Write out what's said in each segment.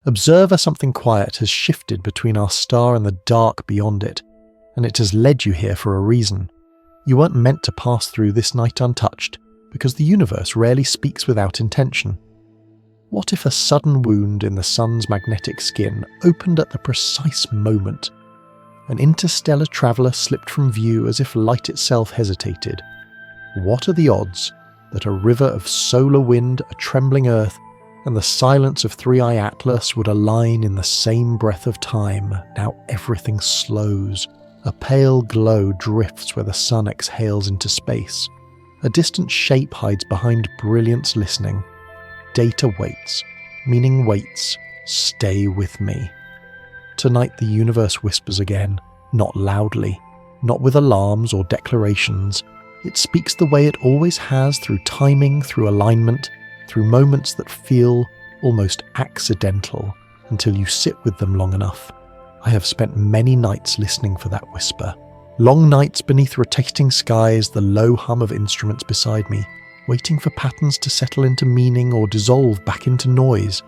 Observe as something quiet has shifted between our star and the dark beyond it, and it has led you here for a reason. You weren't meant to pass through this night untouched, because the universe rarely speaks without intention. What if a sudden wound in the sun's magnetic skin opened at the precise moment? An interstellar traveller slipped from view as if light itself hesitated. What are the odds that a river of solar wind, a trembling earth, and the silence of Three-Eye Atlas would align in the same breath of time? Now everything slows. A pale glow drifts where the sun exhales into space. A distant shape hides behind brilliance listening. Data waits, meaning waits. Stay with me. Tonight the universe whispers again, not loudly, not with alarms or declarations. It speaks the way it always has, through timing, through alignment, through moments that feel almost accidental until you sit with them long enough. I have spent many nights listening for that whisper. Long nights beneath rotating skies, the low hum of instruments beside me, waiting for patterns to settle into meaning or dissolve back into noise.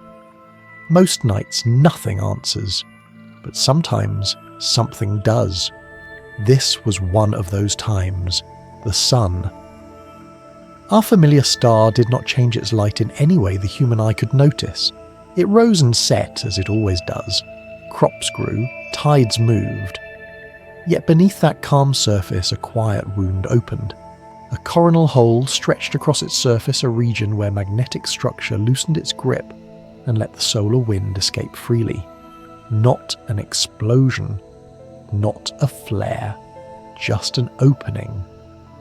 Most nights nothing answers, but sometimes something does. This was one of those times. The sun. Our familiar star did not change its light in any way the human eye could notice. It rose and set as it always does. Crops grew, tides moved. Yet beneath that calm surface a quiet wound opened. A coronal hole stretched across its surface, a region where magnetic structure loosened its grip and let the solar wind escape freely. Not an explosion, not a flare, just an opening,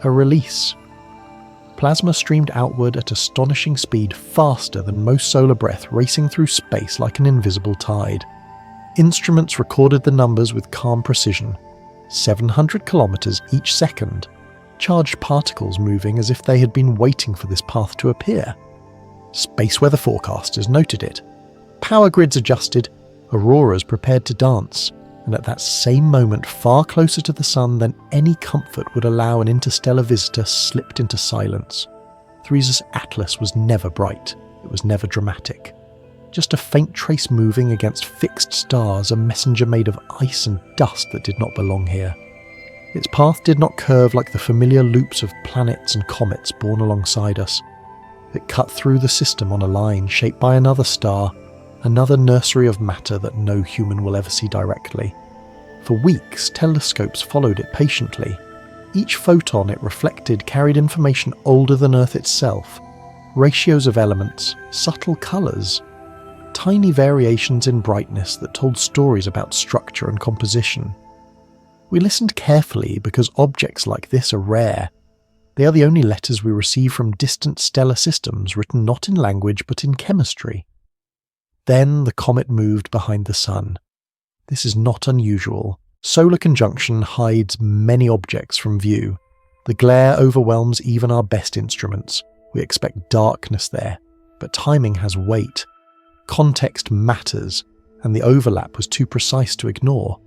a release. Plasma streamed outward at astonishing speed, faster than most solar breath, racing through space like an invisible tide. Instruments recorded the numbers with calm precision. 700 kilometers each second. Charged particles moving as if they had been waiting for this path to appear. Space weather forecasters noted it. Power grids adjusted, auroras prepared to dance, and at that same moment, far closer to the sun than any comfort would allow an interstellar visitor, slipped into silence. Three-Eye Atlas was never bright, it was never dramatic. Just a faint trace moving against fixed stars, a messenger made of ice and dust that did not belong here. Its path did not curve like the familiar loops of planets and comets borne alongside us. It cut through the system on a line shaped by another star, another nursery of matter that no human will ever see directly. For weeks, telescopes followed it patiently. Each photon it reflected carried information older than Earth itself. Ratios of elements, subtle colours, tiny variations in brightness that told stories about structure and composition. We listened carefully because objects like this are rare. They are the only letters we receive from distant stellar systems, written not in language but in chemistry. Then the comet moved behind the sun. This is not unusual. Solar conjunction hides many objects from view. The glare overwhelms even our best instruments. We expect darkness there, but timing has weight. Context matters, and the overlap was too precise to ignore.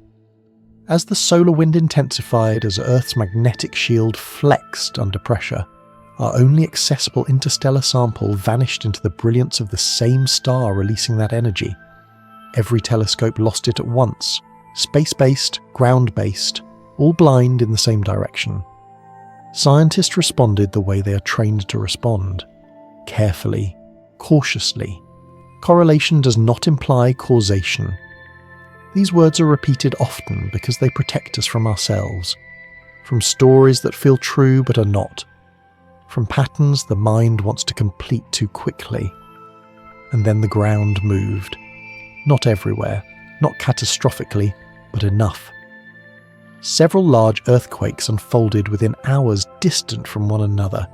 As the solar wind intensified, as Earth's magnetic shield flexed under pressure, our only accessible interstellar sample vanished into the brilliance of the same star releasing that energy. Every telescope lost it at once, space-based, ground-based, all blind in the same direction. Scientists responded the way they are trained to respond. Carefully, cautiously. Correlation does not imply causation. These words are repeated often because they protect us from ourselves, from stories that feel true but are not, from patterns the mind wants to complete too quickly. And then the ground moved. Not everywhere, not catastrophically, but enough. Several large earthquakes unfolded within hours distant from one another,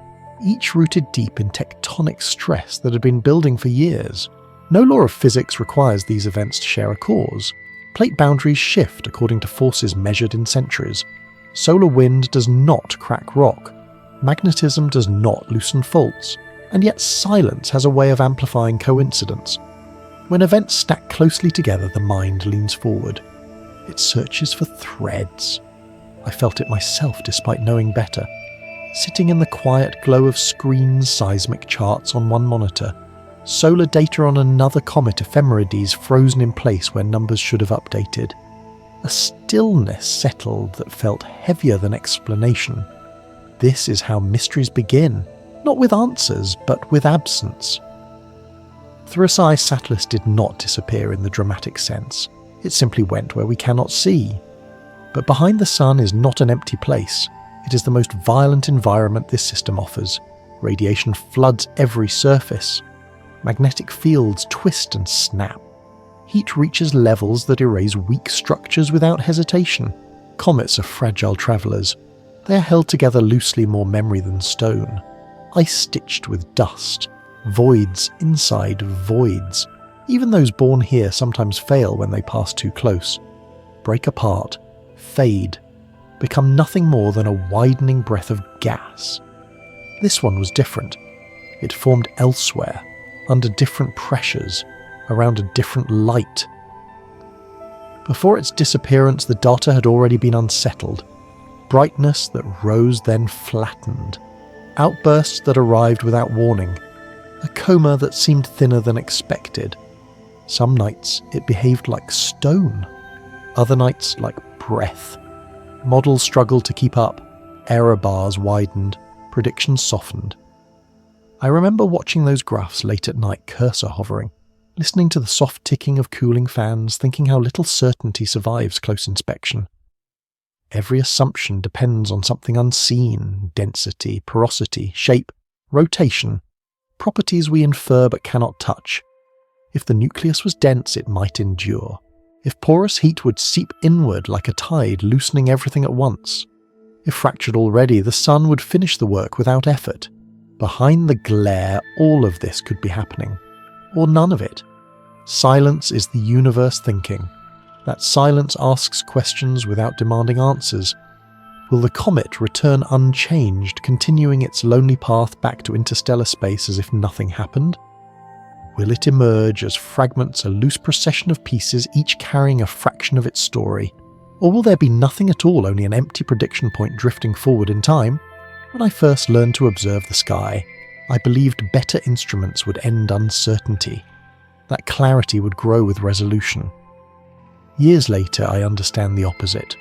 each rooted deep in tectonic stress that had been building for years. No law of physics requires these events to share a cause. Plate boundaries shift according to forces measured in centuries. Solar wind does not crack rock. Magnetism does not loosen faults. And yet silence has a way of amplifying coincidence. When events stack closely together, the mind leans forward. It searches for threads. I felt it myself despite knowing better. Sitting in the quiet glow of screens, seismic charts on one monitor, solar data on another comet Ephemerid's frozen in place where numbers should have updated. A stillness settled that felt heavier than explanation. This is how mysteries begin, not with answers, but with absence. Thurisai Sattlis did not disappear in the dramatic sense. It simply went where we cannot see. But behind the sun is not an empty place. It is the most violent environment this system offers. Radiation floods every surface. Magnetic fields twist and snap. Heat reaches levels that erase weak structures without hesitation. Comets are fragile travellers. They are held together loosely, more memory than stone. Ice-stitched with dust. Voids inside voids. Even those born here sometimes fail when they pass too close. Break apart. Fade. Become nothing more than a widening breath of gas. This one was different. It formed elsewhere, under different pressures, around a different light. Before its disappearance, the data had already been unsettled. Brightness that rose then flattened. Outbursts that arrived without warning. A coma that seemed thinner than expected. Some nights it behaved like stone. Other nights like breath. Models struggled to keep up. Error bars widened. Predictions softened. I remember watching those graphs late at night, cursor hovering, listening to the soft ticking of cooling fans, thinking how little certainty survives close inspection. Every assumption depends on something unseen: density, porosity, shape, rotation, properties we infer but cannot touch. If the nucleus was dense, it might endure. If porous heat would seep inward like a tide, loosening everything at once. If fractured already, the sun would finish the work without effort. Behind the glare, all of this could be happening. Or none of it. Silence is the universe thinking. That silence asks questions without demanding answers. Will the comet return unchanged, continuing its lonely path back to interstellar space as if nothing happened? Will it emerge as fragments, a loose procession of pieces, each carrying a fraction of its story? Or will there be nothing at all, only an empty prediction point drifting forward in time? When I first learned to observe the sky, I believed better instruments would end uncertainty. That clarity would grow with resolution. Years later, I understand the opposite.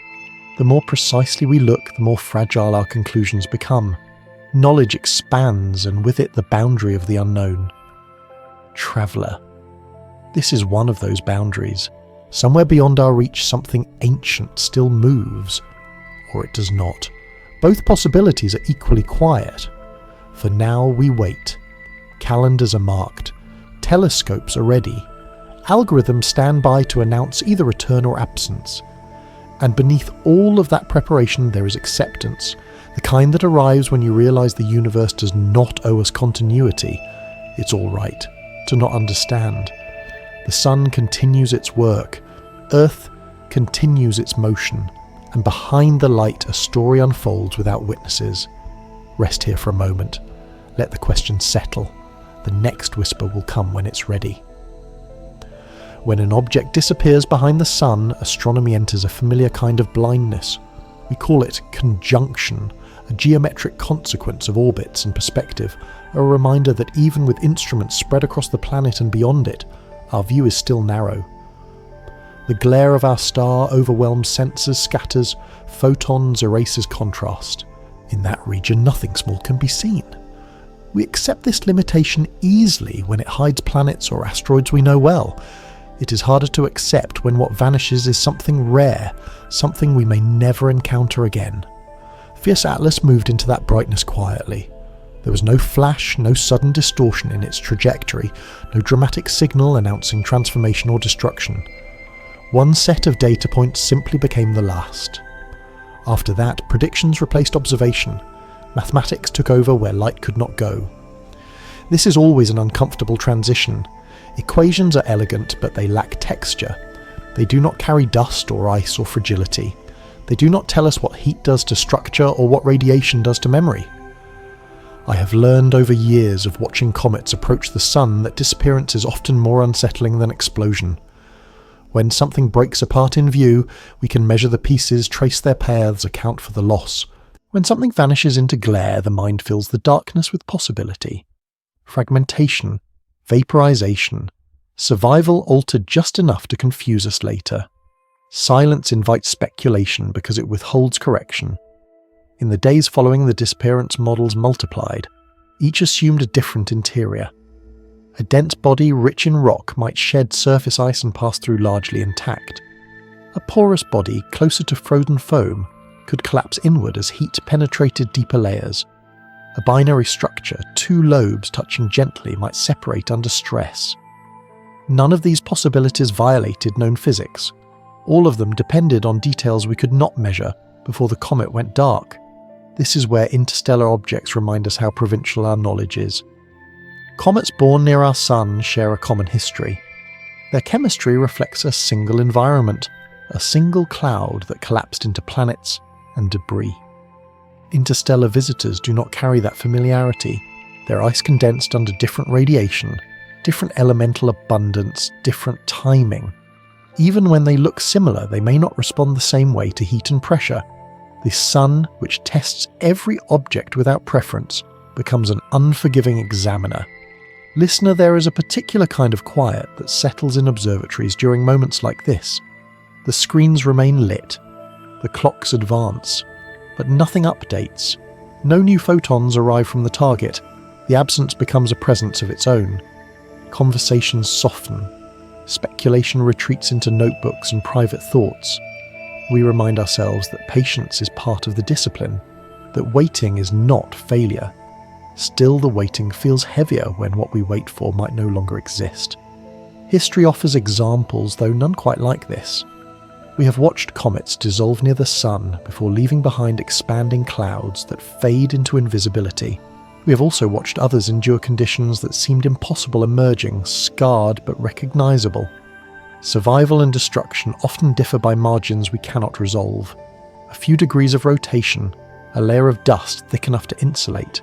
The more precisely we look, the more fragile our conclusions become. Knowledge expands, and with it the boundary of the unknown. Traveller. This is one of those boundaries. Somewhere beyond our reach, something ancient still moves. Or it does not. Both possibilities are equally quiet. For now we wait. Calendars are marked. Telescopes are ready. Algorithms stand by to announce either return or absence. And beneath all of that preparation there is acceptance, the kind that arrives when you realise the universe does not owe us continuity. It's all right to not understand. The sun continues its work. Earth continues its motion. And behind the light a story unfolds without witnesses. Rest here for a moment. Let the question settle. The next whisper will come when it's ready. When an object disappears behind the sun, astronomy enters a familiar kind of blindness. We call it conjunction, a geometric consequence of orbits and perspective, a reminder that even with instruments spread across the planet and beyond it, our view is still narrow. The glare of our star overwhelms senses, scatters, photons, erases contrast. In that region, nothing small can be seen. We accept this limitation easily when it hides planets or asteroids we know well. It is harder to accept when what vanishes is something rare, something we may never encounter again. Fierce Atlas moved into that brightness quietly. There was no flash, no sudden distortion in its trajectory, no dramatic signal announcing transformation or destruction. One set of data points simply became the last. After that, predictions replaced observation. Mathematics took over where light could not go. This is always an uncomfortable transition. Equations are elegant, but they lack texture. They do not carry dust or ice or fragility. They do not tell us what heat does to structure or what radiation does to memory. I have learned over years of watching comets approach the sun that disappearance is often more unsettling than explosion. When something breaks apart in view, we can measure the pieces, trace their paths, account for the loss. When something vanishes into glare, the mind fills the darkness with possibility. Fragmentation, Vaporization. Survival altered just enough to confuse us later. Silence invites speculation because it withholds correction. In the days following the disappearance, models multiplied. Each assumed a different interior. A dense body rich in rock might shed surface ice and pass through largely intact. A porous body closer to frozen foam could collapse inward as heat penetrated deeper layers. A binary structure, two lobes touching gently, might separate under stress. None of these possibilities violated known physics. All of them depended on details we could not measure before the comet went dark. This is where interstellar objects remind us how provincial our knowledge is. Comets born near our Sun share a common history. Their chemistry reflects a single environment, a single cloud that collapsed into planets and debris. Interstellar visitors do not carry that familiarity. Their ice condensed under different radiation, different elemental abundance, different timing. Even when they look similar, they may not respond the same way to heat and pressure. The Sun, which tests every object without preference, becomes an unforgiving examiner. Listener, there is a particular kind of quiet that settles in observatories during moments like this. The screens remain lit. The clocks advance. But nothing updates. No new photons arrive from the target. The absence becomes a presence of its own. Conversations soften. Speculation retreats into notebooks and private thoughts. We remind ourselves that patience is part of the discipline, that waiting is not failure. Still, the waiting feels heavier when what we wait for might no longer exist. History offers examples, though none quite like this. We have watched comets dissolve near the Sun before leaving behind expanding clouds that fade into invisibility. We have also watched others endure conditions that seemed impossible emerging, scarred but recognizable. Survival and destruction often differ by margins we cannot resolve. A few degrees of rotation, a layer of dust thick enough to insulate,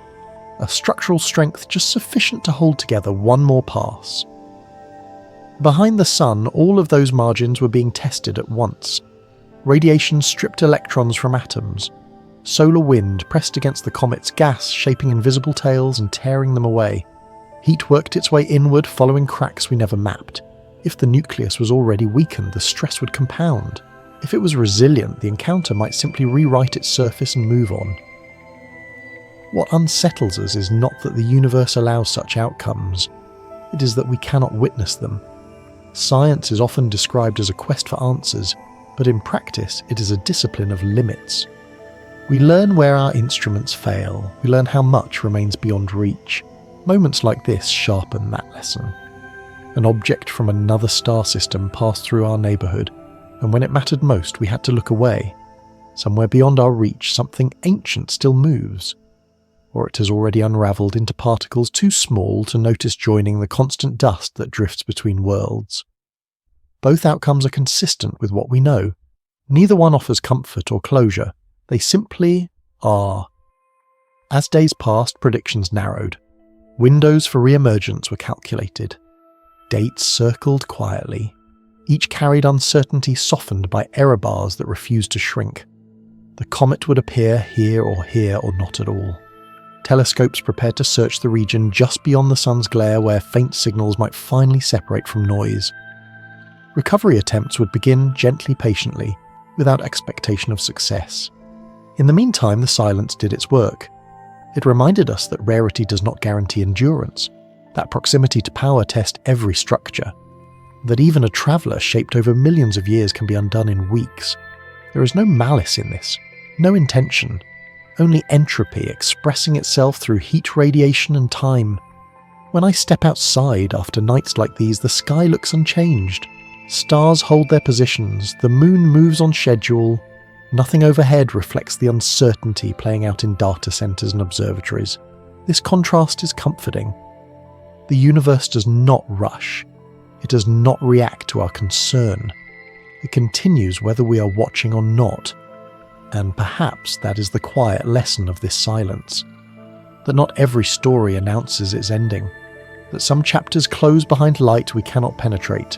a structural strength just sufficient to hold together one more pass. Behind the Sun, all of those margins were being tested at once. Radiation stripped electrons from atoms. Solar wind pressed against the comet's gas, shaping invisible tails and tearing them away. Heat worked its way inward, following cracks we never mapped. If the nucleus was already weakened, the stress would compound. If it was resilient, the encounter might simply rewrite its surface and move on. What unsettles us is not that the universe allows such outcomes. It is that we cannot witness them. Science is often described as a quest for answers, but in practice it is a discipline of limits. We learn where our instruments fail, we learn how much remains beyond reach. Moments like this sharpen that lesson. An object from another star system passed through our neighbourhood, and when it mattered most we had to look away. Somewhere beyond our reach, something ancient still moves. Or it has already unravelled into particles too small to notice joining the constant dust that drifts between worlds. Both outcomes are consistent with what we know. Neither one offers comfort or closure. They simply are. As days passed, predictions narrowed. Windows for re-emergence were calculated. Dates circled quietly. Each carried uncertainty softened by error bars that refused to shrink. The comet would appear here or not at all. Telescopes prepared to search the region just beyond the Sun's glare where faint signals might finally separate from noise. Recovery attempts would begin gently, patiently, without expectation of success. In the meantime, the silence did its work. It reminded us that rarity does not guarantee endurance, that proximity to power tests every structure, that even a traveller shaped over millions of years can be undone in weeks. There is no malice in this, no intention, only entropy expressing itself through heat, radiation and time. When I step outside after nights like these, the sky looks unchanged. Stars hold their positions, the moon moves on schedule. Nothing overhead reflects the uncertainty playing out in data centres and observatories. This contrast is comforting. The universe does not rush. It does not react to our concern. It continues whether we are watching or not. And perhaps that is the quiet lesson of this silence. That not every story announces its ending. That some chapters close behind light we cannot penetrate.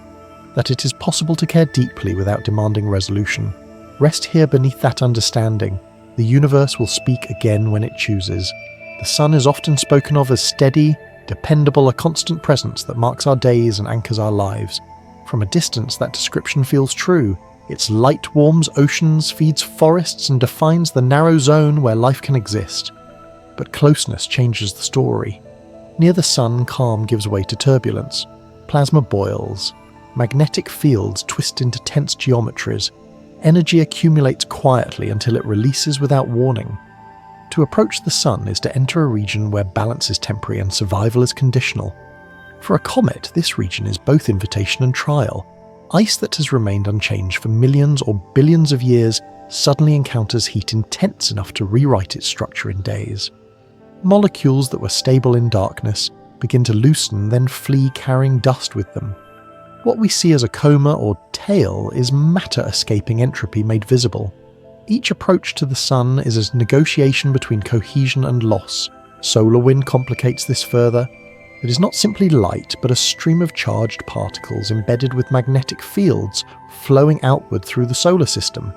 That it is possible to care deeply without demanding resolution. Rest here beneath that understanding. The universe will speak again when it chooses. The Sun is often spoken of as steady, dependable, a constant presence that marks our days and anchors our lives. From a distance, that description feels true. Its light warms oceans, feeds forests, and defines the narrow zone where life can exist. But closeness changes the story. Near the sun, calm gives way to turbulence. Plasma boils. Magnetic fields twist into tense geometries. Energy accumulates quietly until it releases without warning. To approach the sun is to enter a region where balance is temporary and survival is conditional. For a comet, this region is both invitation and trial. Ice that has remained unchanged for millions or billions of years suddenly encounters heat intense enough to rewrite its structure in days. Molecules that were stable in darkness begin to loosen, then flee carrying dust with them. What we see as a coma or tail is matter escaping entropy made visible. Each approach to the sun is a negotiation between cohesion and loss. Solar wind complicates this further. It is not simply light, but a stream of charged particles embedded with magnetic fields flowing outward through the solar system.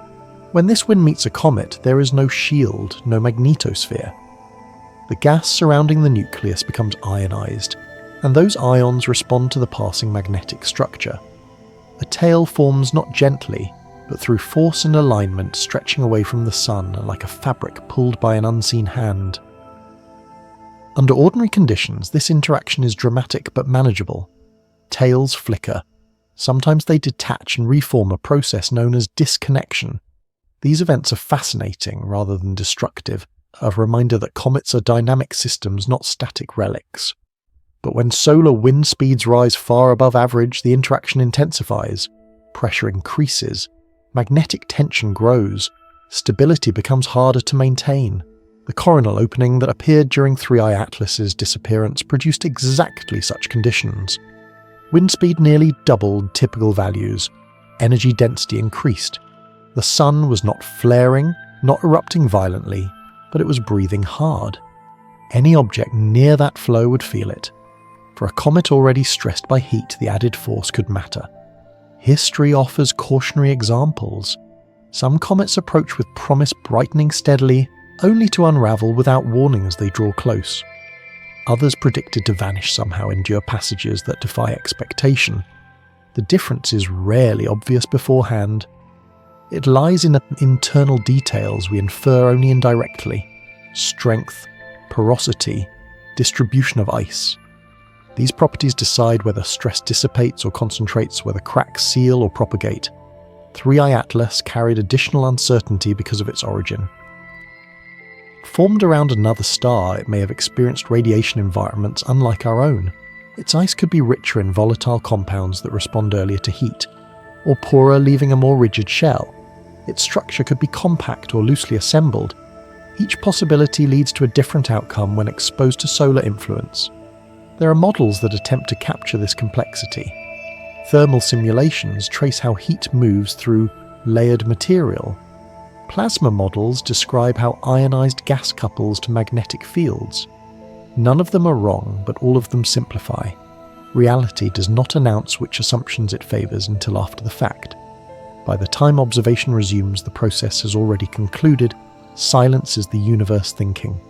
When this wind meets a comet, there is no shield, no magnetosphere. The gas surrounding the nucleus becomes ionized, and those ions respond to the passing magnetic structure. A tail forms not gently, but through force and alignment, stretching away from the sun like a fabric pulled by an unseen hand. Under ordinary conditions, this interaction is dramatic but manageable. Tails flicker. Sometimes they detach and reform, a process known as disconnection. These events are fascinating rather than destructive, a reminder that comets are dynamic systems, not static relics. But when solar wind speeds rise far above average, the interaction intensifies. Pressure increases. Magnetic tension grows. Stability becomes harder to maintain. The coronal opening that appeared during 3I Atlas's disappearance produced exactly such conditions. Wind speed nearly doubled typical values. Energy density increased. The sun was not flaring, not erupting violently, but it was breathing hard. Any object near that flow would feel it. For a comet already stressed by heat, the added force could matter. History offers cautionary examples. Some comets approach with promise brightening steadily, only to unravel without warning as they draw close. Others predicted to vanish somehow endure passages that defy expectation. The difference is rarely obvious beforehand. It lies in internal details we infer only indirectly: strength, porosity, distribution of ice. These properties decide whether stress dissipates or concentrates, whether cracks seal or propagate. 3I Atlas carried additional uncertainty because of its origin. Formed around another star, it may have experienced radiation environments unlike our own. Its ice could be richer in volatile compounds that respond earlier to heat, or poorer, leaving a more rigid shell. Its structure could be compact or loosely assembled. Each possibility leads to a different outcome when exposed to solar influence. There are models that attempt to capture this complexity. Thermal simulations trace how heat moves through layered material. Plasma models describe how ionized gas couples to magnetic fields. None of them are wrong, but all of them simplify. Reality does not announce which assumptions it favors until after the fact. By the time observation resumes, the process has already concluded. Silence is the universe thinking.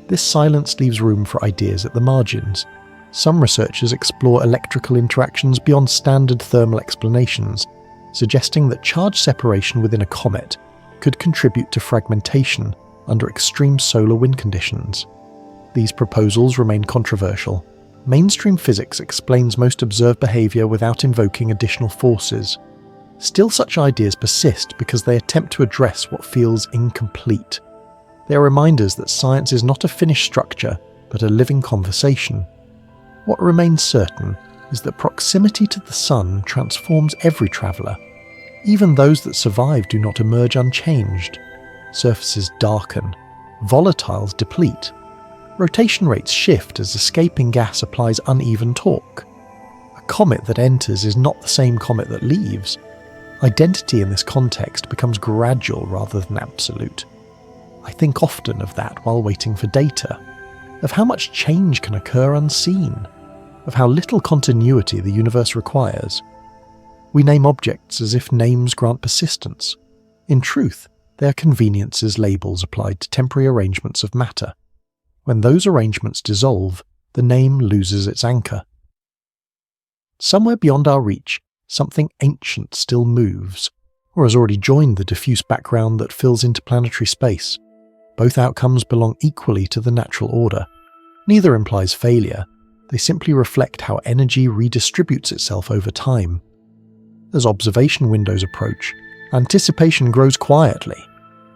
This silence leaves room for ideas at the margins. Some researchers explore electrical interactions beyond standard thermal explanations, suggesting that charge separation within a comet could contribute to fragmentation under extreme solar wind conditions. These proposals remain controversial. Mainstream physics explains most observed behavior without invoking additional forces. Still, such ideas persist because they attempt to address what feels incomplete. They are reminders that science is not a finished structure, but a living conversation. What remains certain is that proximity to the sun transforms every traveller. Even those that survive do not emerge unchanged. Surfaces darken. Volatiles deplete. Rotation rates shift as escaping gas applies uneven torque. A comet that enters is not the same comet that leaves. Identity in this context becomes gradual rather than absolute. I think often of that while waiting for data, of how much change can occur unseen, of how little continuity the universe requires. We name objects as if names grant persistence. In truth, they are conveniences, labels applied to temporary arrangements of matter. When those arrangements dissolve, the name loses its anchor. Somewhere beyond our reach, something ancient still moves, or has already joined the diffuse background that fills interplanetary space. Both outcomes belong equally to the natural order. Neither implies failure, they simply reflect how energy redistributes itself over time. As observation windows approach, anticipation grows quietly.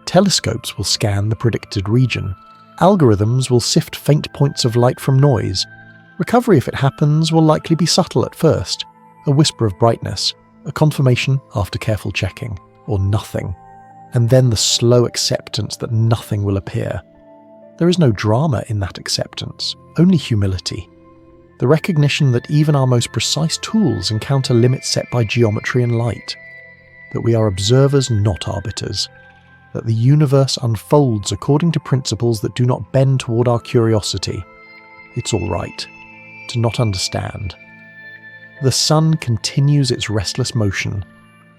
Telescopes will scan the predicted region. Algorithms will sift faint points of light from noise. Recovery, if it happens, will likely be subtle at first, a whisper of brightness, a confirmation after careful checking, or nothing, and then the slow acceptance that nothing will appear. There is no drama in that acceptance, only humility. The recognition that even our most precise tools encounter limits set by geometry and light, that we are observers, not arbiters, that the universe unfolds according to principles that do not bend toward our curiosity. It's all right to not understand. The sun continues its restless motion.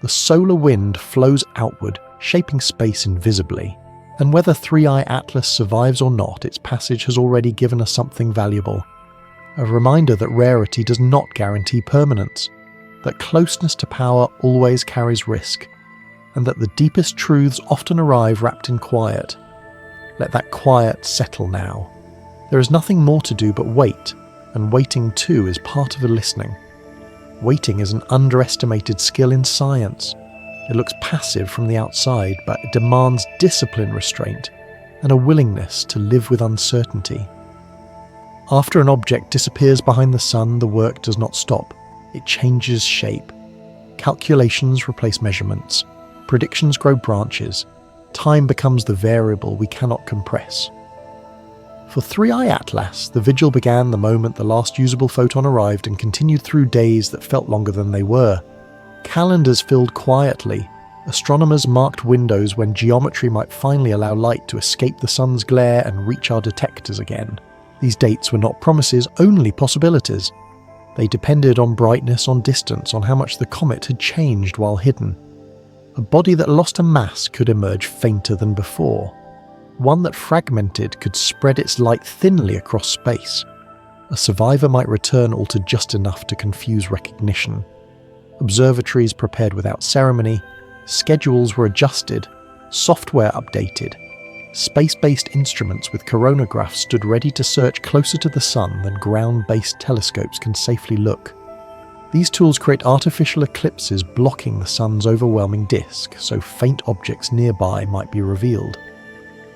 The solar wind flows outward, shaping space invisibly. And whether 3i Atlas survives or not, its passage has already given us something valuable. A reminder that rarity does not guarantee permanence, that closeness to power always carries risk, and that the deepest truths often arrive wrapped in quiet. Let that quiet settle now. There is nothing more to do but wait, and waiting too is part of a listening. Waiting is an underestimated skill in science. It looks passive from the outside, but it demands discipline, restraint, and a willingness to live with uncertainty. After an object disappears behind the sun, the work does not stop. It changes shape. Calculations replace measurements. Predictions grow branches. Time becomes the variable we cannot compress. For 3i Atlas, the vigil began the moment the last usable photon arrived and continued through days that felt longer than they were. Calendars filled quietly. Astronomers marked windows when geometry might finally allow light to escape the sun's glare and reach our detectors again. These dates were not promises, only possibilities. They depended on brightness, on distance, on how much the comet had changed while hidden. A body that lost a mass could emerge fainter than before. One that fragmented could spread its light thinly across space. A survivor might return altered just enough to confuse recognition. Observatories prepared without ceremony, schedules were adjusted, software updated. Space-based instruments with coronagraphs stood ready to search closer to the sun than ground-based telescopes can safely look. These tools create artificial eclipses blocking the sun's overwhelming disk, so faint objects nearby might be revealed.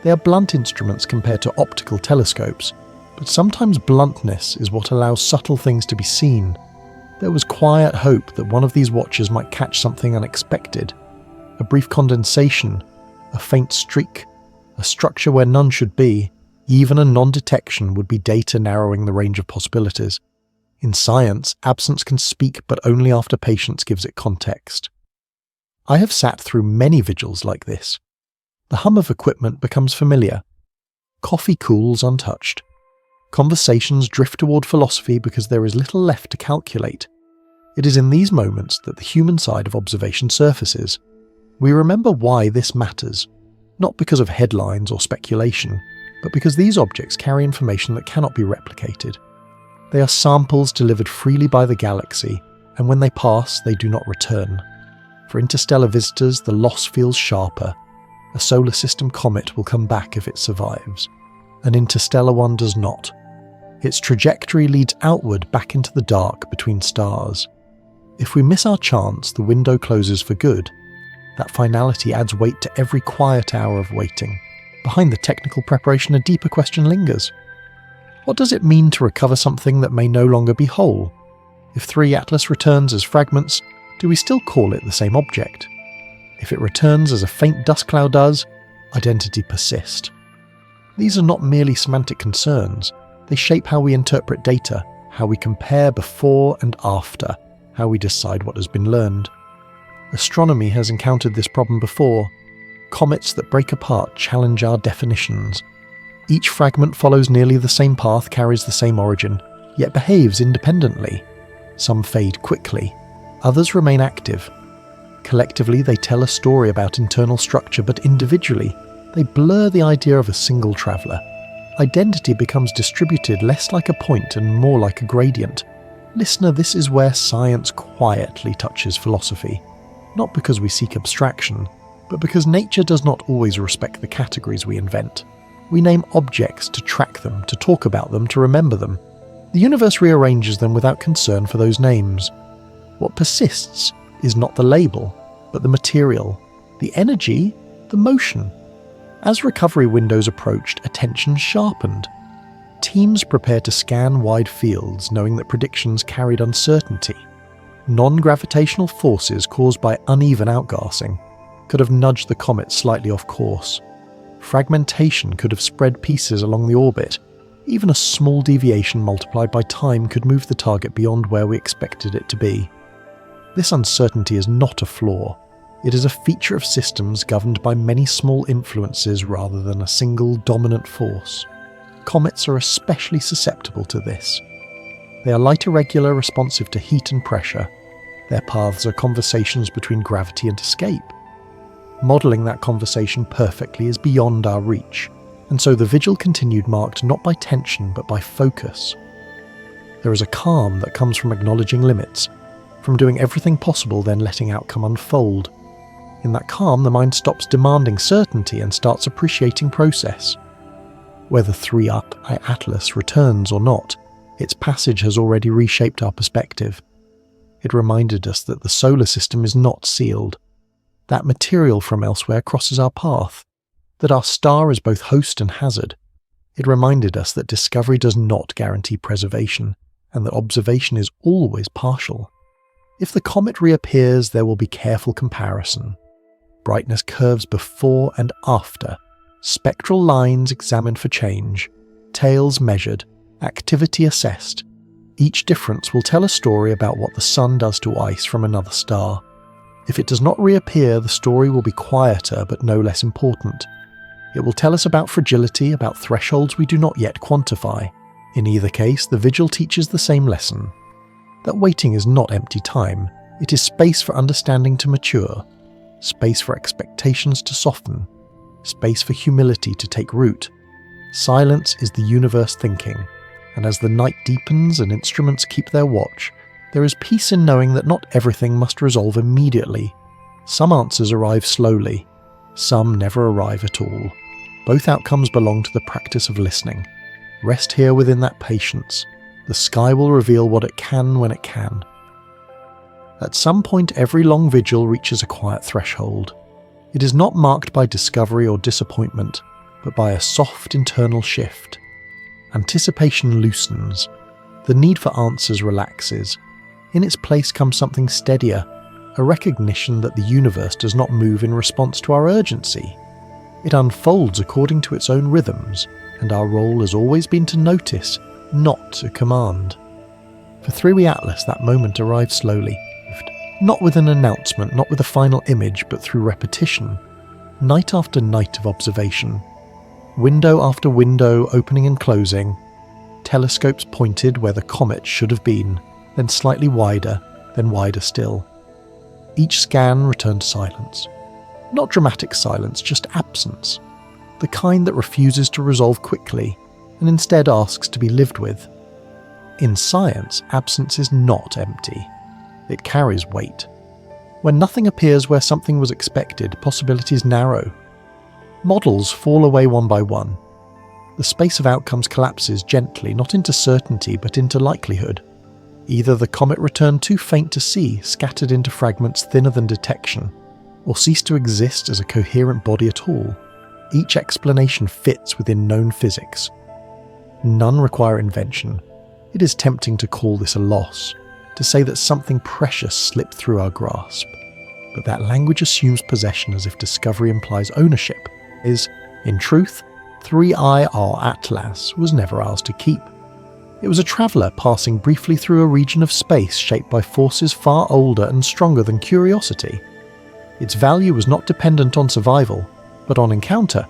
They are blunt instruments compared to optical telescopes, but sometimes bluntness is what allows subtle things to be seen. There was quiet hope that one of these watchers might catch something unexpected. A brief condensation, a faint streak, a structure where none should be. Even a non-detection would be data narrowing the range of possibilities. In science, absence can speak, but only after patience gives it context. I have sat through many vigils like this. The hum of equipment becomes familiar. Coffee cools untouched. Conversations drift toward philosophy because there is little left to calculate. It is in these moments that the human side of observation surfaces. We remember why this matters, not because of headlines or speculation, but because these objects carry information that cannot be replicated. They are samples delivered freely by the galaxy, and when they pass, they do not return. For interstellar visitors, the loss feels sharper. A solar system comet will come back if it survives. An interstellar one does not. Its trajectory leads outward back into the dark between stars. If we miss our chance, the window closes for good. That finality adds weight to every quiet hour of waiting. Behind the technical preparation, a deeper question lingers. What does it mean to recover something that may no longer be whole? If 3 Atlas returns as fragments, do we still call it the same object? If it returns as a faint dust cloud does, identity persists. These are not merely semantic concerns. They shape how we interpret data, how we compare before and after, how we decide what has been learned. Astronomy has encountered this problem before. Comets that break apart challenge our definitions. Each fragment follows nearly the same path, carries the same origin, yet behaves independently. Some fade quickly, others remain active. Collectively, they tell a story about internal structure, but individually, they blur the idea of a single traveller. identity becomes distributed less like a point and more like a gradient. Listener, this is where science quietly touches philosophy, not because we seek abstraction, but because nature does not always respect the categories we invent. We name objects to track them, to talk about them, to remember them. The universe rearranges them without concern for those names. What persists is not the label, but the material, the energy, the motion. As recovery windows approached, attention sharpened. Teams prepared to scan wide fields, knowing that predictions carried uncertainty. Non-gravitational forces caused by uneven outgassing could have nudged the comet slightly off course. Fragmentation could have spread pieces along the orbit. Even a small deviation multiplied by time could move the target beyond where we expected it to be. This uncertainty is not a flaw. It is a feature of systems governed by many small influences rather than a single dominant force. Comets are especially susceptible to this. They are light irregular, responsive to heat and pressure. Their paths are conversations between gravity and escape. Modelling that conversation perfectly is beyond our reach, and so the vigil continued, marked not by tension but by focus. There is a calm that comes from acknowledging limits, from doing everything possible then letting outcome unfold. In that calm, the mind stops demanding certainty and starts appreciating process. Whether 3-Up Atlas returns or not, its passage has already reshaped our perspective. It reminded us that the solar system is not sealed, that material from elsewhere crosses our path, that our star is both host and hazard. It reminded us that discovery does not guarantee preservation, and that observation is always partial. If the comet reappears, there will be careful comparison. Brightness curves before and after, spectral lines examined for change, tails measured, activity assessed. Each difference will tell a story about what the sun does to ice from another star. If it does not reappear, the story will be quieter but no less important. It will tell us about fragility, about thresholds we do not yet quantify. In either case, the vigil teaches the same lesson. That waiting is not empty time. It is space for understanding to mature, space for expectations to soften, space for humility to take root. Silence is the universe thinking, and as the night deepens and instruments keep their watch, there is peace in knowing that not everything must resolve immediately. Some answers arrive slowly, some never arrive at all. Both outcomes belong to the practice of listening. Rest here within that patience. The sky will reveal what it can when it can. At some point, every long vigil reaches a quiet threshold. It is not marked by discovery or disappointment, but by a soft internal shift. Anticipation loosens. The need for answers relaxes. In its place comes something steadier, a recognition that the universe does not move in response to our urgency. It unfolds according to its own rhythms, and our role has always been to notice, not to command. For 3W Atlas, that moment arrived slowly, not with an announcement, not with a final image, but through repetition, night after night of observation. Window after window opening and closing, telescopes pointed where the comet should have been, then slightly wider, then wider still. Each scan returned silence. Not dramatic silence, just absence. The kind that refuses to resolve quickly, and instead asks to be lived with. In science, absence is not empty. It carries weight. When nothing appears where something was expected, possibilities narrow. Models fall away one by one. The space of outcomes collapses gently, not into certainty, but into likelihood. Either the comet returned too faint to see, scattered into fragments thinner than detection, or ceased to exist as a coherent body at all. Each explanation fits within known physics. None require invention. It is tempting to call this a loss, to say that something precious slipped through our grasp. But that language assumes possession as if discovery implies ownership. In truth, 3IR Atlas was never ours to keep. It was a traveller passing briefly through a region of space shaped by forces far older and stronger than curiosity. Its value was not dependent on survival, but on encounter.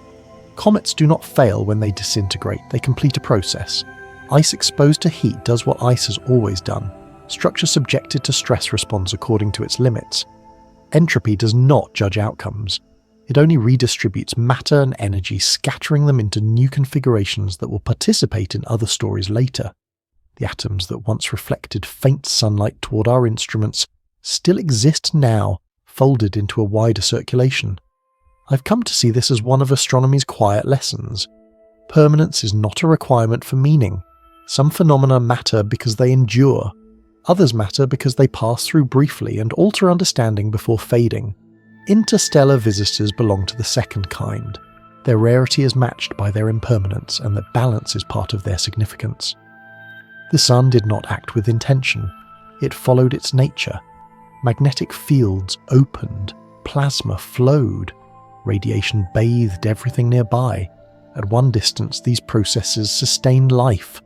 Comets do not fail when they disintegrate, they complete a process. Ice exposed to heat does what ice has always done. Structure subjected to stress responds according to its limits. Entropy does not judge outcomes. It only redistributes matter and energy, scattering them into new configurations that will participate in other stories later. The atoms that once reflected faint sunlight toward our instruments still exist now, folded into a wider circulation. I've come to see this as one of astronomy's quiet lessons. Permanence is not a requirement for meaning. Some phenomena matter because they endure. Others matter because they pass through briefly and alter understanding before fading. Interstellar visitors belong to the second kind. Their rarity is matched by their impermanence, and that balance is part of their significance. The sun did not act with intention. It followed its nature. Magnetic fields opened, plasma flowed, radiation bathed everything nearby. At one distance, these processes sustained life.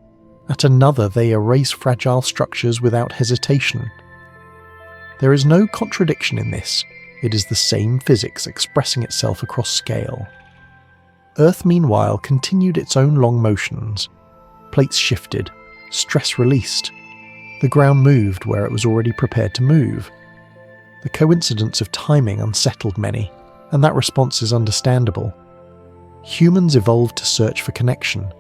At another, they erase fragile structures without hesitation. There is no contradiction in this. It is the same physics expressing itself across scale. Earth, meanwhile, continued its own long motions. Plates shifted, stress released. The ground moved where it was already prepared to move. The coincidence of timing unsettled many, and that response is understandable. Humans evolved to search for connection.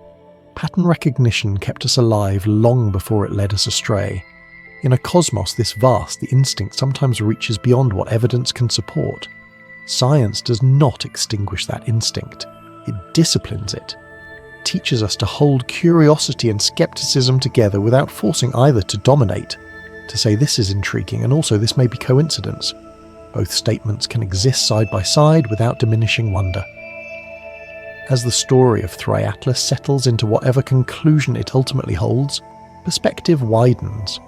Pattern recognition kept us alive long before it led us astray. In a cosmos this vast, the instinct sometimes reaches beyond what evidence can support. Science does not extinguish that instinct. It disciplines it. It teaches us to hold curiosity and skepticism together without forcing either to dominate, to say this is intriguing and also this may be coincidence. Both statements can exist side by side without diminishing wonder. As the story of Thriatlas settles into whatever conclusion it ultimately holds, perspective widens.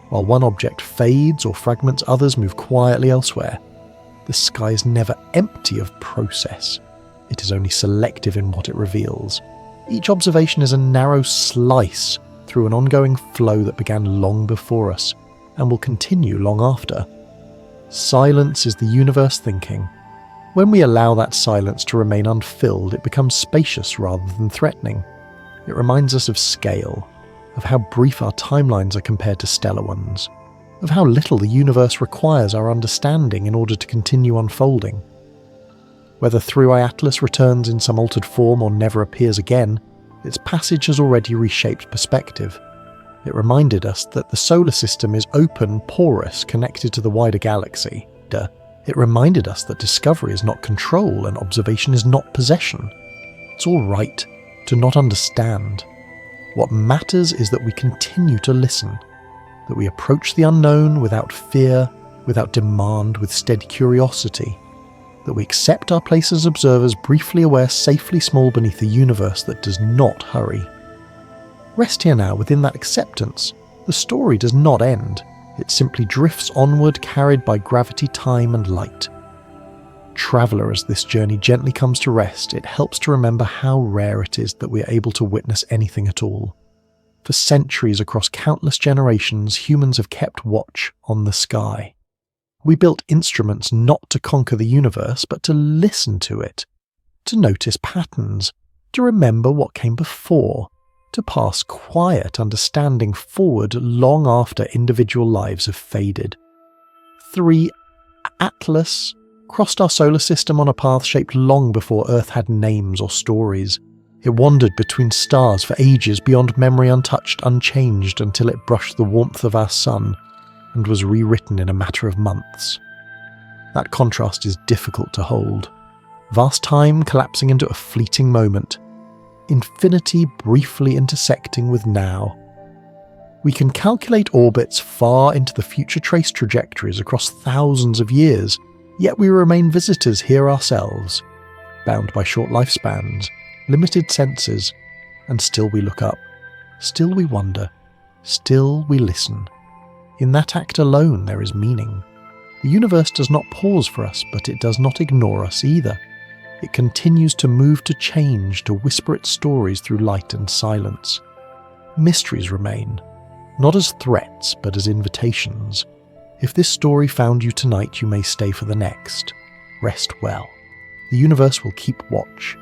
While one object fades or fragments, others move quietly elsewhere. The sky is never empty of process. It is only selective in what it reveals. Each observation is a narrow slice through an ongoing flow that began long before us and will continue long after. Silence is the universe thinking. When we allow that silence to remain unfilled, it becomes spacious rather than threatening. It reminds us of scale, of how brief our timelines are compared to stellar ones, of how little the universe requires our understanding in order to continue unfolding. Whether Thriatlas returns in some altered form or never appears again, its passage has already reshaped perspective. It reminded us that the solar system is open, porous, connected to the wider galaxy. It reminded us that discovery is not control and observation is not possession. It's all right to not understand. What matters is that we continue to listen, that we approach the unknown without fear, without demand, with steady curiosity, that we accept our place as observers, briefly aware, safely small beneath a universe that does not hurry. Rest here now within that acceptance. The story does not end. It simply drifts onward, carried by gravity, time, and light. Traveller, as this journey gently comes to rest, it helps to remember how rare it is that we are able to witness anything at all. For centuries, across countless generations, humans have kept watch on the sky. We built instruments not to conquer the universe, but to listen to it, to notice patterns, to remember what came before, to pass quiet understanding forward long after individual lives have faded. Thriatlas crossed our solar system on a path shaped long before Earth had names or stories. It wandered between stars for ages, beyond memory untouched, unchanged, until it brushed the warmth of our sun and was rewritten in a matter of months. That contrast is difficult to hold. Vast time collapsing into a fleeting moment. Infinity briefly intersecting with now. We can calculate orbits far into the future, trace trajectories across thousands of years, yet we remain visitors here ourselves, bound by short lifespans, limited senses, and still we look up, still we wonder, still we listen. In that act alone there is meaning. The universe does not pause for us, but it does not ignore us either. It continues to move, to change, to whisper its stories through light and silence. Mysteries remain, not as threats, but as invitations. If this story found you tonight, you may stay for the next. Rest well. The universe will keep watch,